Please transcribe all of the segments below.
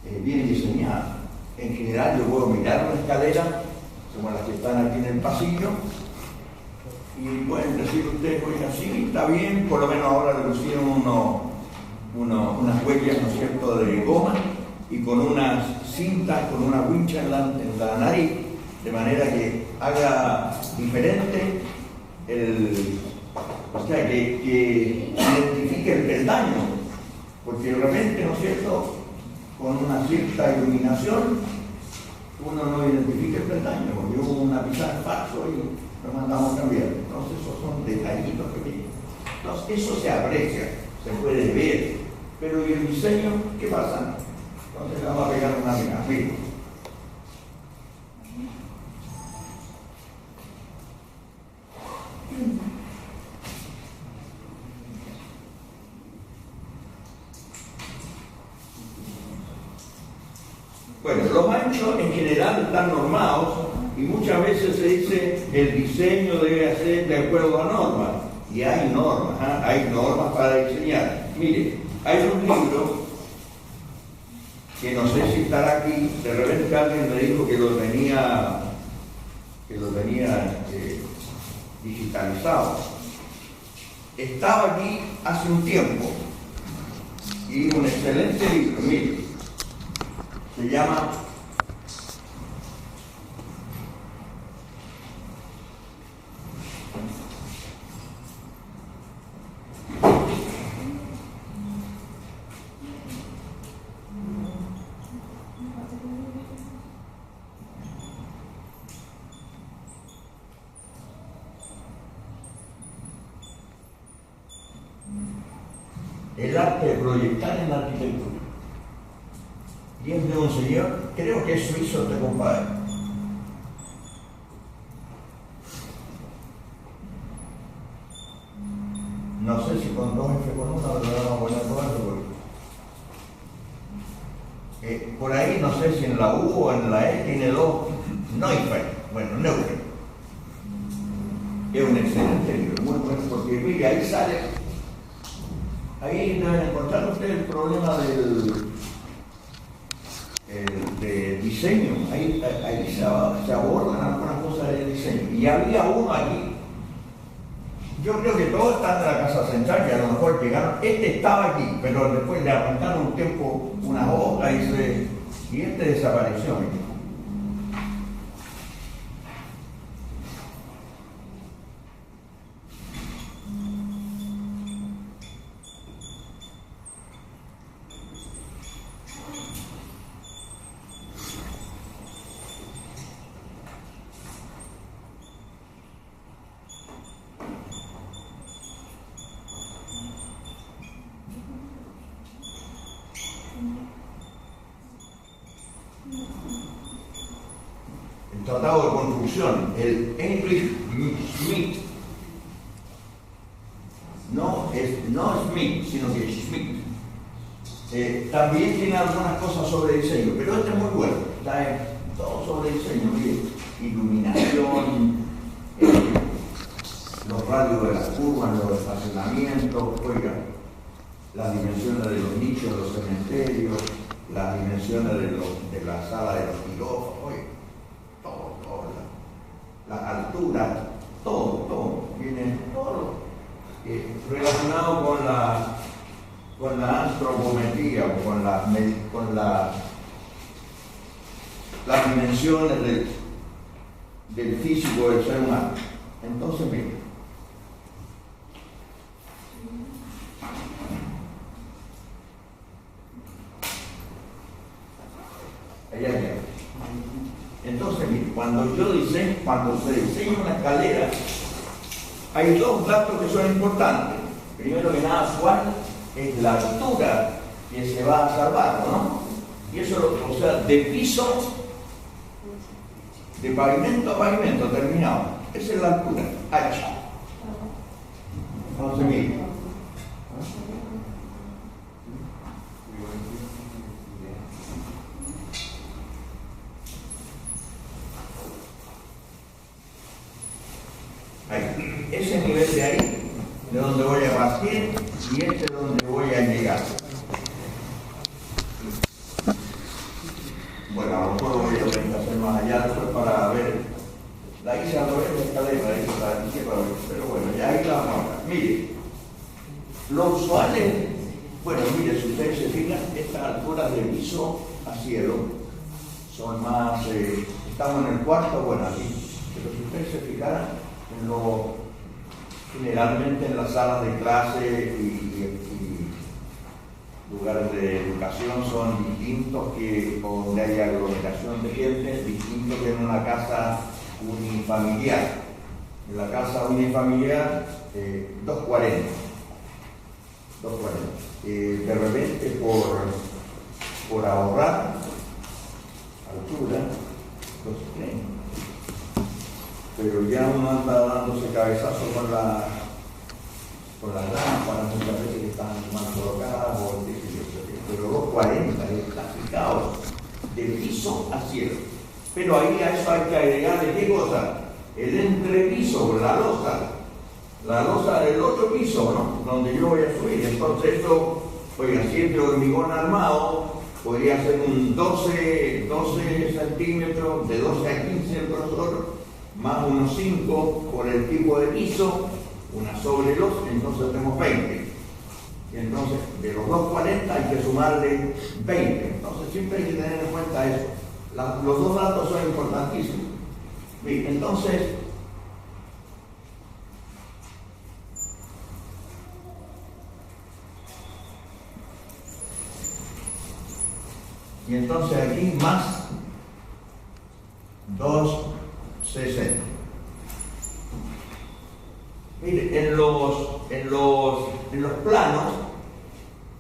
bien diseñado. En general yo puedo mirar una escalera, como las que están aquí en el pasillo, y pueden decir ustedes, oiga, sí, está bien, por lo menos ahora le pusieron unas huellas, ¿no es cierto?, de goma, y con unas cintas, con una wincha en la nariz, de manera que haga diferente o sea, que identifique el peldaño, porque de repente, ¿no es cierto?, con una cierta iluminación, uno no identifica el peldaño, porque hubo una pizarra falso y lo mandamos a cambiar. Entonces, esos son detallitos pequeños. Entonces, eso se aprecia, se puede ver, pero ¿y el diseño qué pasa? Entonces, le vamos a pegar una mirada. Miren. Bueno, los anchos en general están normados y muchas veces se dice el diseño debe ser de acuerdo a normas. Y hay normas, hay normas para diseñar. Mire, hay un libro que no sé si estará aquí, de repente alguien me dijo que lo tenía digitalizado. Estaba aquí hace un tiempo y un excelente libro, mire. Se llama El arte de proyectar en la arquitectura. Y es de un señor, creo que es suizo este compadre. No sé si con 2F con 1 lo vamos a poner con eso. Por ahí no sé si en la U o en la E tiene 2 Neufeld. Bueno, Neufeld. Es un excelente libro, muy bueno, porque mire, ahí sale. Ahí deben encontrar ustedes el problema de diseño, ahí se abordan algunas cosas de diseño. Y había uno aquí, yo creo que todos están en la casa central, que a lo mejor llegaron, este estaba aquí, pero después le arrancaron un tiempo unas hojas y este desapareció. Tratado de construcción, el English Smith, no Smith, sino que Smith. También tiene algunas cosas sobre diseño, pero este es muy bueno, está todo sobre diseño, bien, iluminación, los radios de las curvas, los estacionamientos, oiga, las dimensiones de los nichos de los cementerios, las dimensiones de la sala de los quirófanos, oiga. La altura, todo, viene todo relacionado con la antropometría, con las dimensiones del físico del ser humano. Entonces, miren, allá. Entonces, cuando se diseña una escalera, hay dos datos que son importantes. Primero que nada, ¿cuál es la altura que se va a salvar, ¿no? Y eso, o sea, de piso, de pavimento a pavimento, terminado. Esa es la altura, H. Entonces, miren. Ese nivel de ahí, de donde voy a partir, y este es donde voy a llegar. más allá después para ver. La hice a través de la escalera, pero bueno, ya ahí la vamos a ver. Mire, lo usual es, bueno, mire, si ustedes se fijan, estas alturas de piso a cielo son más, estamos en el cuarto, bueno, aquí, pero si ustedes se fijaran, generalmente en las salas de clase y lugares de educación son distintos que donde hay aglomeración de gente, distintos que en una casa unifamiliar. En la casa unifamiliar, 240. De repente, por ahorrar altura, 230. Pero ya uno anda dándose cabezazo con las lámparas, muchas veces que están mal colocadas, pero 240 está fijado de piso a cielo. Pero ahí a eso hay que agregarle ¿qué cosa? El entrepiso, la losa del otro piso, ¿no? Donde yo voy a subir. Entonces esto, oiga, si es de hormigón armado, podría ser un 12 centímetros, de 12 a 15 el grosor, más unos 5 por el tipo de piso, una sobre los, entonces tenemos 20. Y entonces, de los 240 hay que sumarle 20. Entonces siempre hay que tener en cuenta eso. Los dos datos son importantísimos. Bien, entonces, aquí más 260. Mire, en los planos,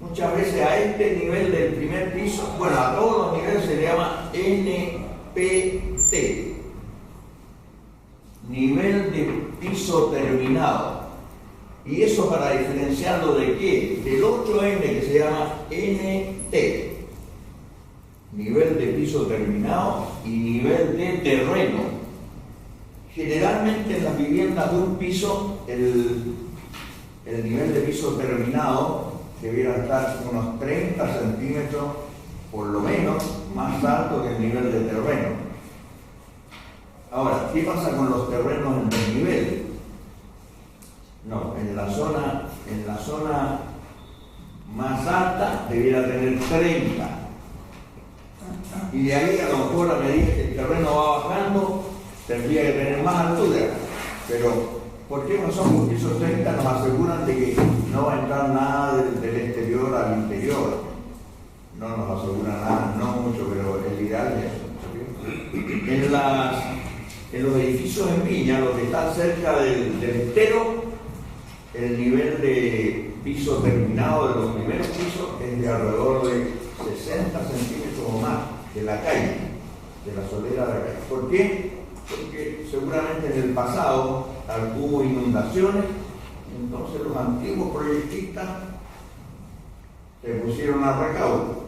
muchas veces a este nivel del primer piso, bueno, a todos los niveles se le llama NPT, nivel de piso terminado. Y eso para diferenciarlo de qué? Del 8N que se llama NT, nivel de piso terminado y nivel de terreno. Generalmente en las viviendas de un piso, el nivel de piso terminado debiera estar unos 30 centímetros, por lo menos, más alto que el nivel de terreno. Ahora, ¿qué pasa con los terrenos en desnivel? No, en la zona más alta debiera tener 30. Y de ahí a lo mejor a medida que el terreno va bajando, tendría que tener más altura, pero ¿por qué razón? Porque esos 30 nos aseguran de que no va a entrar nada del exterior al interior. No nos asegura nada, no mucho, pero el ideal es eso. En los edificios en Viña, los que están cerca del estero, el nivel de piso terminado de los primeros pisos es de alrededor de 60 centímetros o más de la calle, de la solera de la calle. ¿Por qué? Porque seguramente en el pasado hubo inundaciones, entonces los antiguos proyectistas se pusieron a recaudo.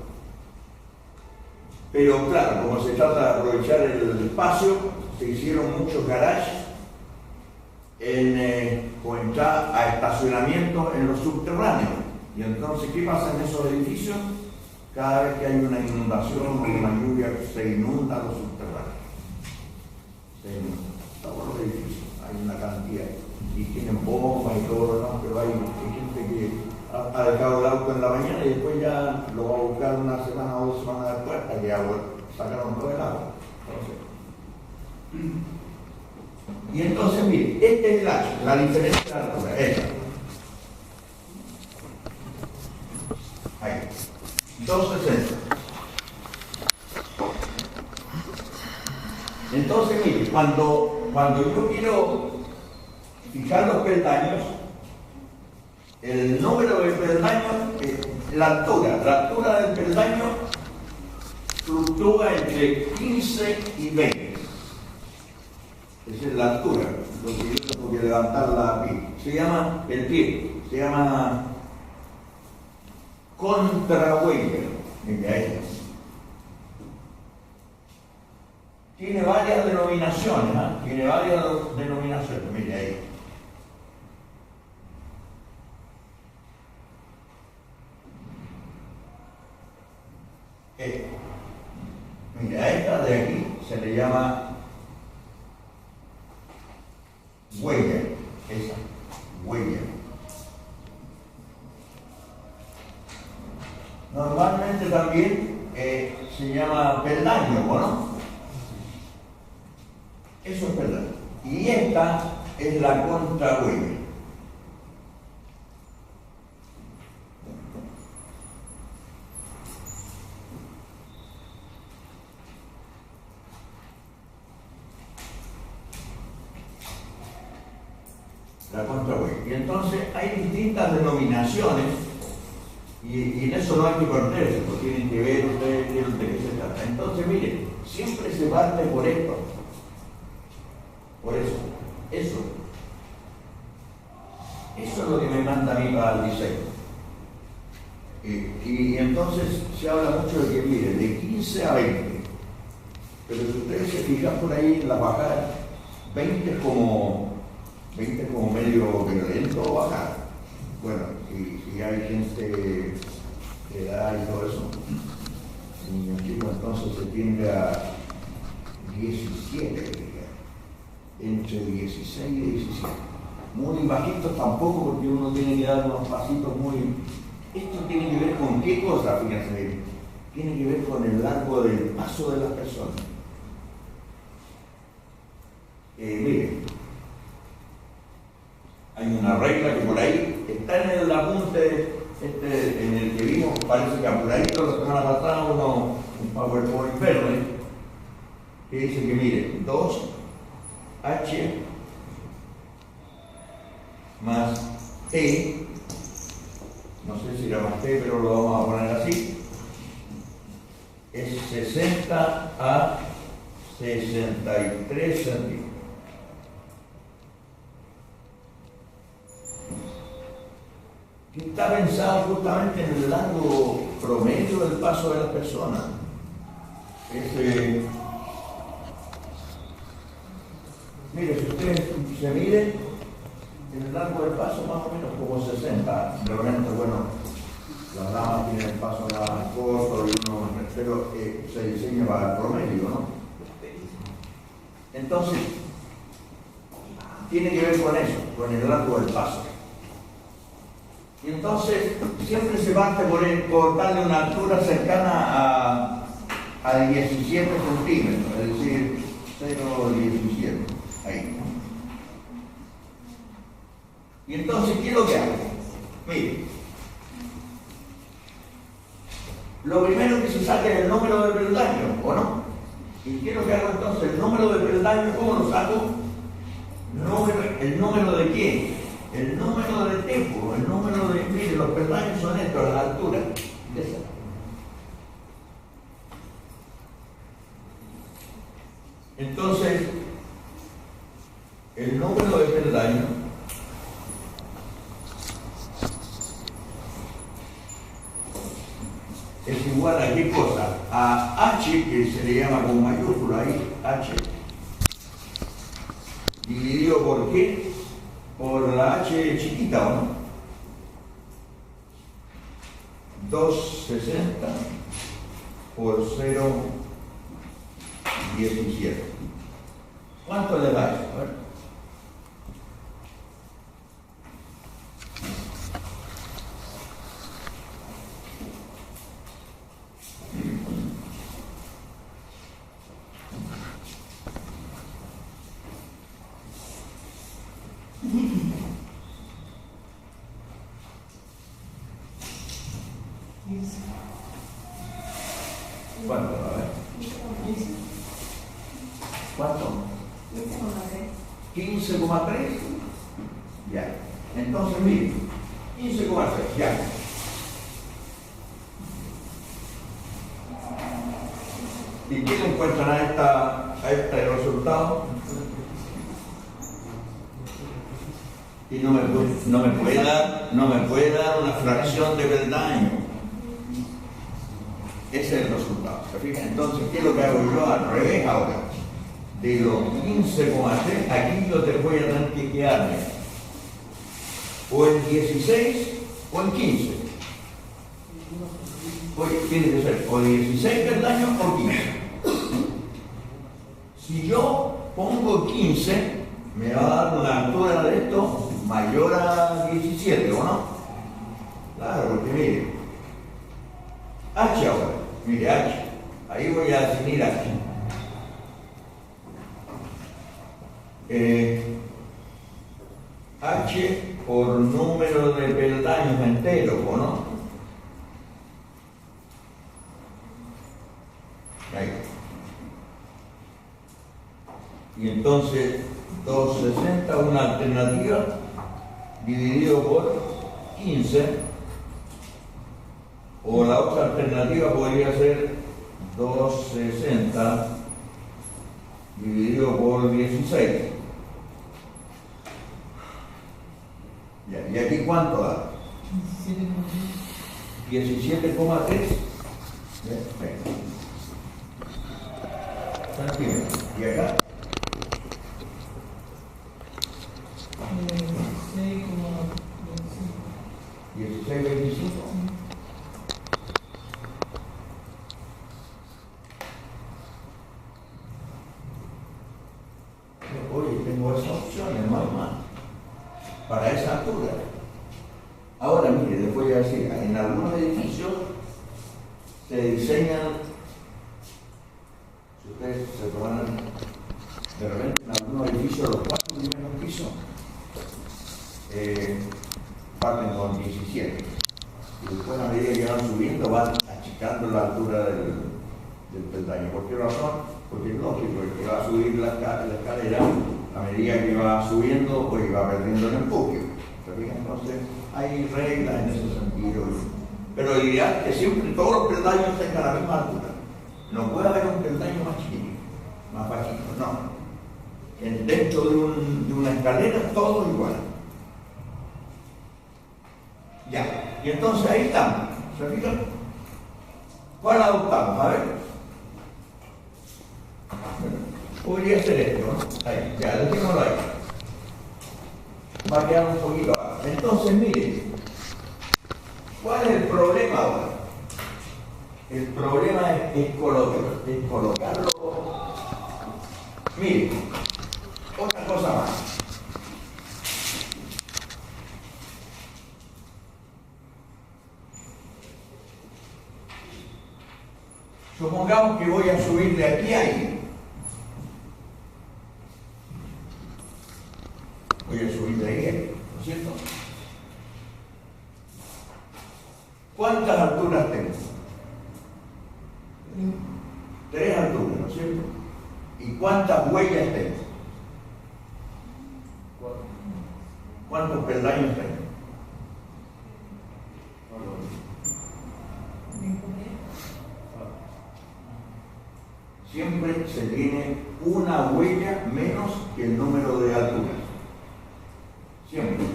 Pero claro, como se trata de aprovechar el espacio, se hicieron muchos garages o entrada a estacionamiento en los subterráneos. Y entonces, ¿qué pasa en esos edificios? Cada vez que hay una inundación o una lluvia, se inundan los subterráneos. Todos los edificios, hay una cantidad, y tienen bombas y todo lo demás, pero hay gente que ha dejado el auto en la mañana y después ya lo va a buscar una semana o 2 semanas después, hasta que ya sacaron todo el agua. Y entonces, mire, este es el H, la diferencia de la altura, esta. Ahí, 260. Entonces, mire, cuando yo quiero fijar los peldaños, el número del peldaño, la altura del peldaño fluctúa entre 15 y 20. Esa es la altura, lo que yo tengo que levantar la pie. Se llama el pie, se llama contraweiber. Mira ahí. Tiene varias denominaciones, tiene varias denominaciones, mire ahí. Mira, esta de aquí se le llama huella, esa, huella. Normalmente también se llama peldaño, ¿no? Eso es peldaño. Y esta es la contrahuella. La contrahuella. Y entonces hay distintas denominaciones y en eso no hay que perderse, porque tienen que ver ustedes de qué se trata. Entonces, miren, siempre se parte por esto. Por eso. Eso es lo que me manda a mí para el diseño. Y entonces se habla mucho de que, miren, de 15 a 20. Pero si ustedes se fijan por ahí en la bajada, 20 es como medio violento bajar. Bueno, y hay gente de edad y todo eso. Niños chicos, entonces se tiende a 17, entre 16 y 17. Muy bajitos tampoco, porque uno tiene que dar unos pasitos muy... Esto tiene que ver con qué cosa, fíjense. Tiene que ver con el largo del paso de las personas. Miren, hay una regla que por ahí está en el apunte en el que vimos, parece que apuradito la semana pasada, un PowerPoint verde, que dice que miren, 2H más T, no sé si era más T, pero lo vamos a poner así, es 60 a 63 centímetros. Que está pensado justamente en el largo promedio del paso de las personas. Mire, si ustedes se miden, el largo del paso más o menos como 60. Realmente, bueno, las damas tienen el paso más corto y uno, pero se diseña para el promedio, ¿no? Entonces, tiene que ver con eso, con el largo del paso. Y entonces siempre se parte por darle una altura cercana a 17 centímetros, es decir, 0,17, ahí. Y entonces, ¿qué es lo que hago? Mire, lo primero que se saca es el número de peldaño, ¿o no? ¿Y qué es lo que hago entonces? El número de peldaño, ¿cómo lo saco? ¿El número de qué? El número de tiempo, el número de... Mire, los peldaños son estos, la altura de esa. Entonces, el número de peldaños es igual a qué cosa? A H, que se le llama con mayúscula ahí, H, dividido por qué? Por la H chiquita, ¿o no? 260 por 0,17. ¿Cuánto le da eso? A ver. ¿Cuánto? A ver. ¿Cuánto? 15,3. Ya. Entonces, mire, 15,3, ya. ¿Y qué le encuentran a este resultado? Y no me puede dar una fracción de peldaño. Ese es el resultado. ¿Se fijan? Entonces, ¿qué es lo que hago yo al revés ahora? De los 15,3, aquí yo te voy a tener que quedarme o en 16 o en 15. Oye, tiene que ser o 16 peldaños o 15. Si yo pongo 15, me va a dar una altura de esto mayor a 17, ¿o no? Claro, porque mire, H ahora, mire H, ahí voy a definir H. H por número de peldaños enteros, ¿o no? Ahí. Y entonces 260, una alternativa, dividido por 15, o la otra alternativa podría ser 260 dividido por 16. Ya, ¿y aquí cuánto da? 17,3 centímetros. ¿Y acá? 16,25. Oye, tengo esas opciones, no hay más. Para esa altura. Ahora, mire, les voy a decir, en algunos edificios se diseñan, si ustedes se toman de repente en algunos edificios, los 4 primeros pisos parten con 17. Y después, a medida que van subiendo, van achicando la altura del peldaño. ¿Por qué razón? Porque es lógico, el que va a subir la escalera, a medida que va subiendo, pues va perdiendo el empuje. Entonces, hay reglas en ese sentido. Pero lo ideal es que siempre todos los peldaños tengan la misma altura. No puede haber un peldaño más chiquito, más bajito, no. Dentro de una escalera, todo igual. Ya, y entonces ahí estamos. ¿Se fijan? ¿Cuál adoptamos? A ver. Podría ser esto, ¿no? Ahí, ya, dejémoslo ahí. Va a quedar un poquito abajo. Entonces, miren, ¿cuál es el problema ahora? El problema es colocarlo. Miren, otra cosa más. Supongamos que voy a subir de aquí a ahí. Voy a subir de ahí, ¿no es cierto? ¿Cuántas alturas tengo? 3 alturas, ¿no es cierto? ¿Y cuántas huellas tengo? ¿Cuántos peldaños tengo? Siempre se tiene una huella menos que el número de alturas. Siempre.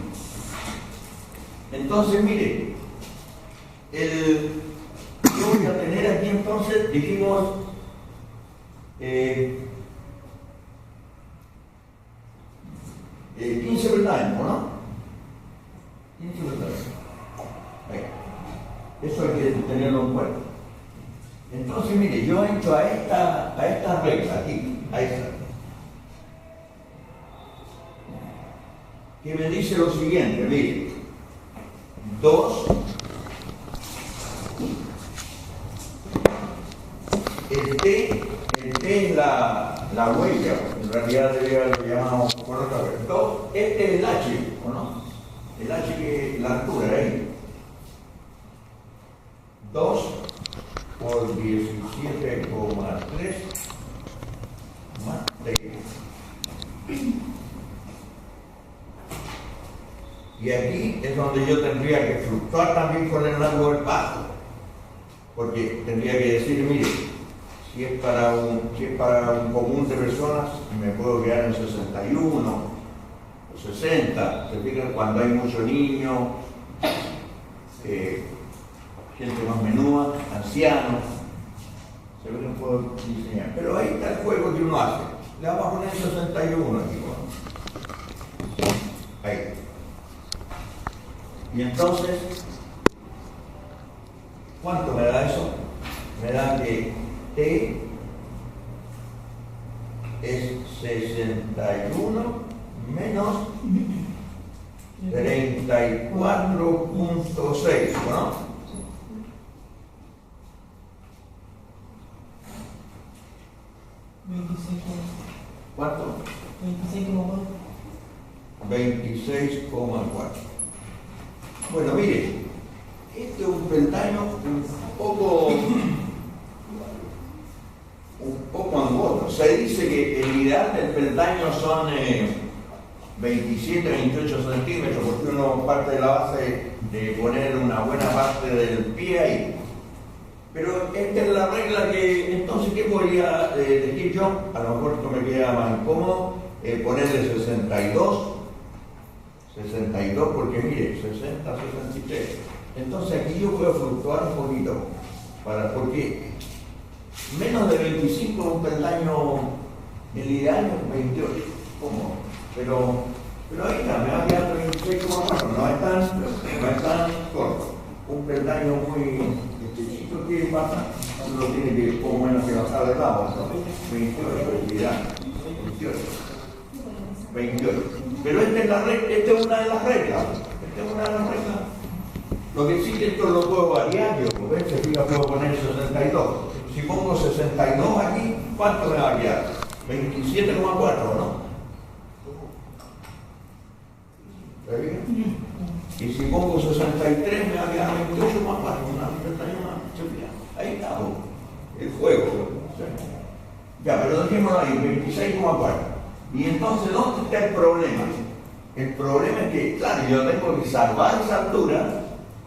Entonces, mire, yo voy a tener aquí entonces, dijimos, 15 peldaños, ¿no? 15 peldaños. Eso hay que tenerlo en cuenta. Entonces, mire, yo entro a esta regla aquí, a esta, que me dice lo siguiente, mire, 2, el T es la huella, en realidad lo llamamos por otra vez. 2, este es el H, ¿o no? El H que es la altura, ahí. 2 por 17,3 más T. Y aquí es donde yo tendría que fluctuar también con el largo del paso, porque tendría que decir, mire, si es para un común de personas, me puedo quedar en 61 o 60. Se fijan, cuando hay muchos niños, gente más menuda, ancianos, se ve que puedo diseñar. Pero ahí está el juego que uno hace. Le vamos a poner 61 aquí, bueno. Ahí. Y entonces, ¿cuánto me da eso? Me da que T es 61 menos 34.6, ¿no? ¿Cuánto? 26,4. Bueno, mire, este es un peldaño un poco angosto. Se dice que el ideal del peldaño son 27, 28 centímetros, porque uno parte de la base de poner una buena parte del pie ahí. Pero esta es la regla que, entonces, ¿qué podría decir yo? A lo mejor esto me queda más incómodo, ponerle 62, porque mire, 60, 63. Entonces aquí yo puedo fluctuar un poquito, porque menos de 25 es un peldaño, el ideal es 28, ¿cómo? Pero ahí está, me va a quedar 26,4, no es tan corto. Un peldaño muy chiquito que pasa, uno tiene que poco menos que bajar de lado, ¿no? 28, ideal, 28. Pero esta es una de las reglas. Lo que sí que esto lo puedo variar, yo, ¿ves? Fija, puedo poner 62. Si pongo 62 aquí, ¿cuánto me va a quedar? 27,4, ¿no? ¿Está bien? Y si pongo 63, me va a quedar 28,4, una pestaña más. Ahí está, el juego. Ya, pero dejémoslo ahí, 26,4. Y entonces, ¿dónde está el problema? El problema es que, claro, yo tengo que salvar esa altura,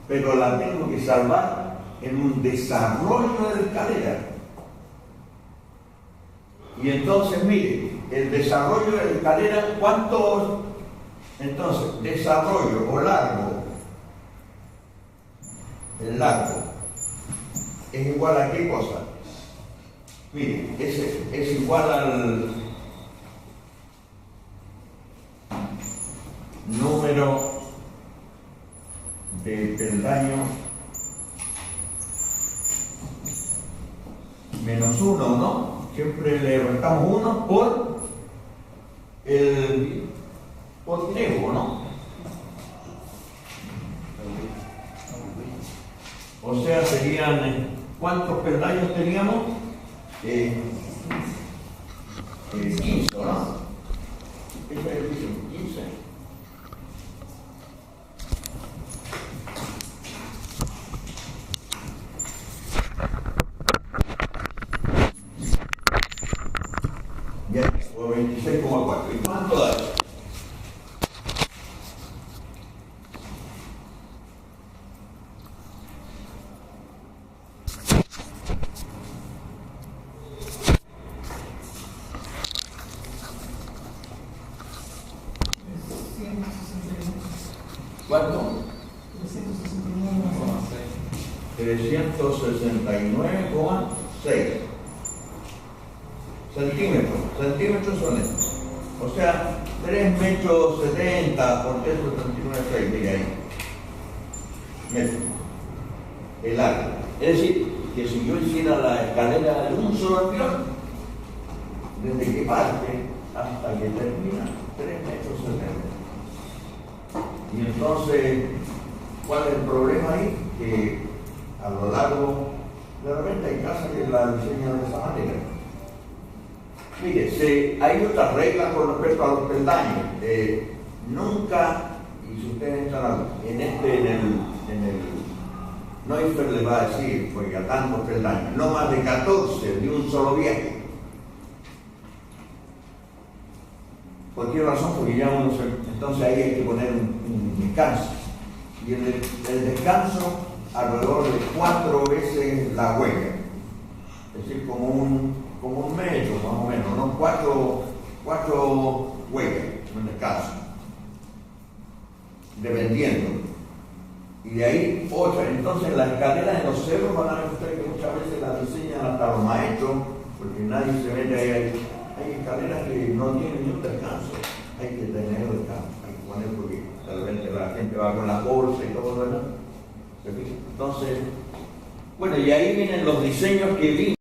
pero la tengo que salvar en un desarrollo de la escalera. Y entonces, mire, el desarrollo de la escalera, ¿cuántos? Entonces, desarrollo o largo, el largo, es igual a qué cosa? Mire, es igual al número de peldaños menos 1, ¿no? Siempre le restamos 1 por tiempo, ¿no? O sea, serían, ¿cuántos peldaños teníamos? 15, ¿no? ¿Qué es 15? Ya, o 26,4. ¿Y cuánto da? ¿Cuánto? 369,6 centímetros. Centímetros son estos. O sea, 3,70 metros por 3,69,6. Mire ahí. Metros. El largo. Es decir, que si yo hiciera la escalera de un solo avión, desde que parte hasta que termina, 3,70 metros. Y entonces, ¿cuál es el problema ahí? Que a lo largo, de repente hay casas que la diseñan de esa manera. Mire, hay otras reglas con respecto a los peldaños. Nunca, y si ustedes entran en el Neufer le va a decir, porque a tantos peldaños, no más de 14 de un solo viaje. ¿Por qué razón? Porque ya entonces ahí hay que poner un descanso. Y el descanso alrededor de 4 veces la huella. Es decir, como un metro más o menos, ¿no? 4 huellas, un descanso. Dependiendo. Y de ahí 8. Entonces las escaleras en los cerros van a ver ustedes que muchas veces las diseñan hasta los maestros, porque nadie se mete ahí. Hay escaleras que no tienen ni un descanso. Hay que tener descanso. Hay que poner porque de repente la gente va con la bolsa y todo lo demás. Entonces, bueno, y ahí vienen los diseños que vi.